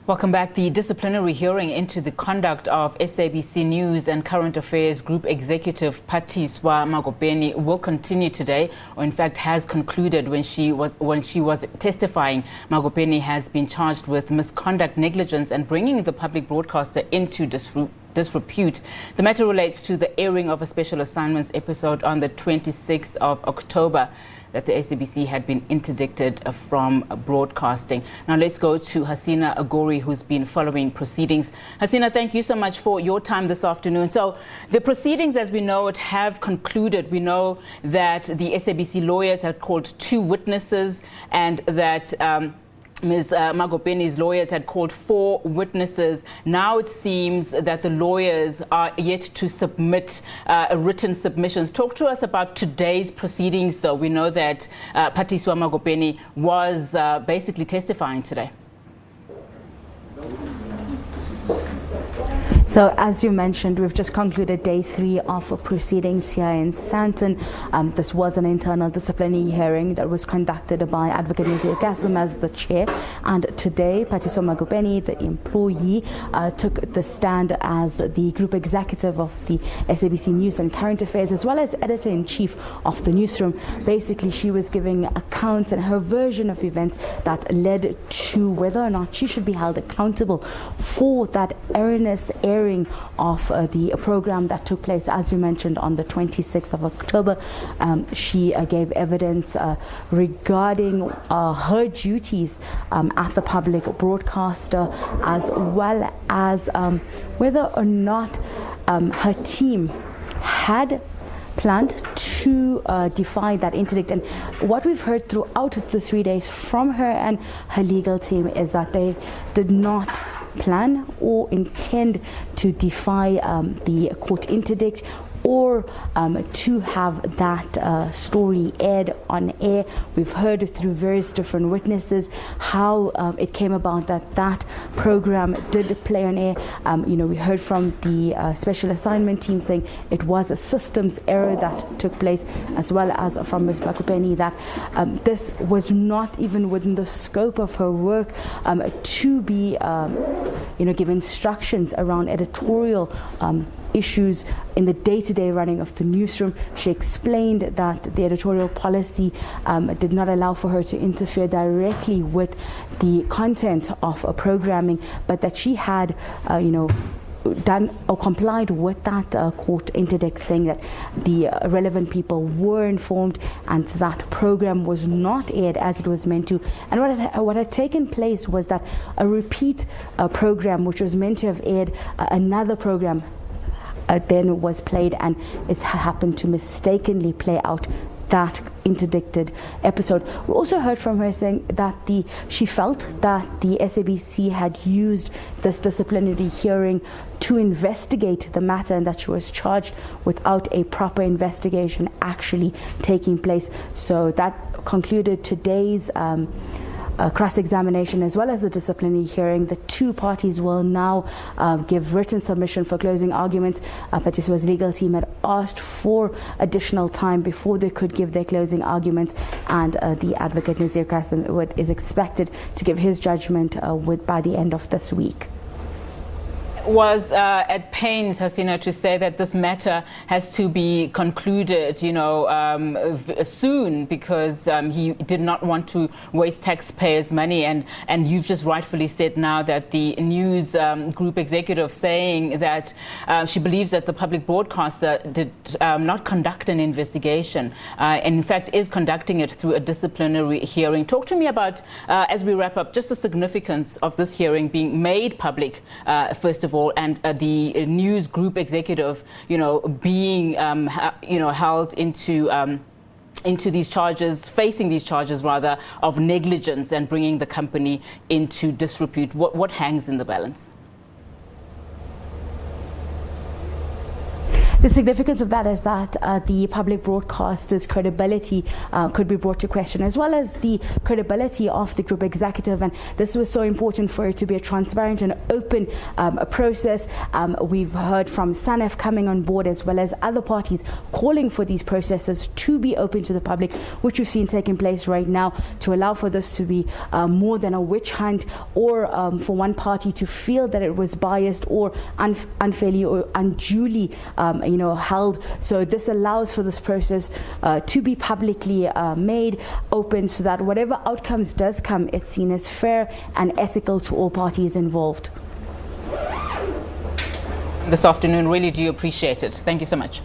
Welcome back. The disciplinary hearing into the conduct of SABC News and Current Affairs Group Executive Phathiswa Magopeni will continue today, or in fact has concluded when she was testifying. Magopeni has been charged with misconduct, negligence and bringing the public broadcaster into disrepute. The matter relates to the airing of a special assignments episode on the 26th of October that the SABC had been interdicted from broadcasting. Now let's go to Hasina Gori, who's been following proceedings. Hasina, thank you so much for your time this afternoon. So the proceedings, as we know it, have concluded. We know that the SABC lawyers had called 2 witnesses and that Ms. Magopeni's lawyers had called 4 witnesses. Now it seems that the lawyers are yet to submit written submissions. Talk to us about today's proceedings, though. We know that Phathiswa Magopeni was basically testifying today. So, as you mentioned, we've just concluded day 3 of proceedings here in Sandton. This was an internal disciplinary hearing that was conducted by Advocate Nazir Kasim as the chair. And today, Phathiswa Magopeni, the employee, took the stand as the group executive of the SABC News and Current Affairs, as well as editor-in-chief of the newsroom. Basically, she was giving accounts and her version of events that led to whether or not she should be held accountable for that erroneous airing of the program that took place, as you mentioned, on the 26th of October. She gave evidence regarding her duties at the public broadcaster, as well as whether or not her team had planned to defy that interdict. And what we've heard throughout the 3 days from her and her legal team is that they did not plan or intend to defy the court interdict or to have that story aired on air. We've heard through various different witnesses how it came about that program did play on air. We heard from the special assignment team saying it was a systems error that took place, as well as from Ms. Magopeni that this was not even within the scope of her work to be, give instructions around editorial issues in the day-to-day running of the newsroom. She explained that the editorial policy did not allow for her to interfere directly with the content of programming, but that she had, done or complied with that court interdict, saying that the relevant people were informed and that program was not aired as it was meant to. And what had taken place was that a repeat program, which was meant to have aired another program, then was played, and it happened to mistakenly play out that interdicted episode. We also heard from her saying that she felt that the SABC had used this disciplinary hearing to investigate the matter, and that she was charged without a proper investigation actually taking place. So that concluded today's cross-examination as well as the disciplinary hearing. The 2 parties will now give written submission for closing arguments. Phathiswa's legal team had asked for additional time before they could give their closing arguments, and the Advocate Nazir Kasim is expected to give his judgment by the end of this week. Was at pains, Hasina, to say that this matter has to be concluded, soon, because he did not want to waste taxpayers' money. And you've just rightfully said now that the news group executive saying that she believes that the public broadcaster did not conduct an investigation, and in fact is conducting it through a disciplinary hearing. Talk to me about, as we wrap up, just the significance of this hearing being made public, first of all, and the news group executive, being, held into these charges, facing these charges rather, of negligence and bringing the company into disrepute. What hangs in the balance? The significance of that is that the public broadcaster's credibility could be brought to question, as well as the credibility of the group executive. And this was so important for it to be a transparent and open process. We've heard from SANEF coming on board, as well as other parties calling for these processes to be open to the public, which we've seen taking place right now, to allow for this to be more than a witch hunt, or for one party to feel that it was biased or unfairly or unduly held. So this allows for this process to be publicly made open, so that whatever outcomes does come, it's seen as fair and ethical to all parties involved. This afternoon, really do appreciate it. Thank you so much.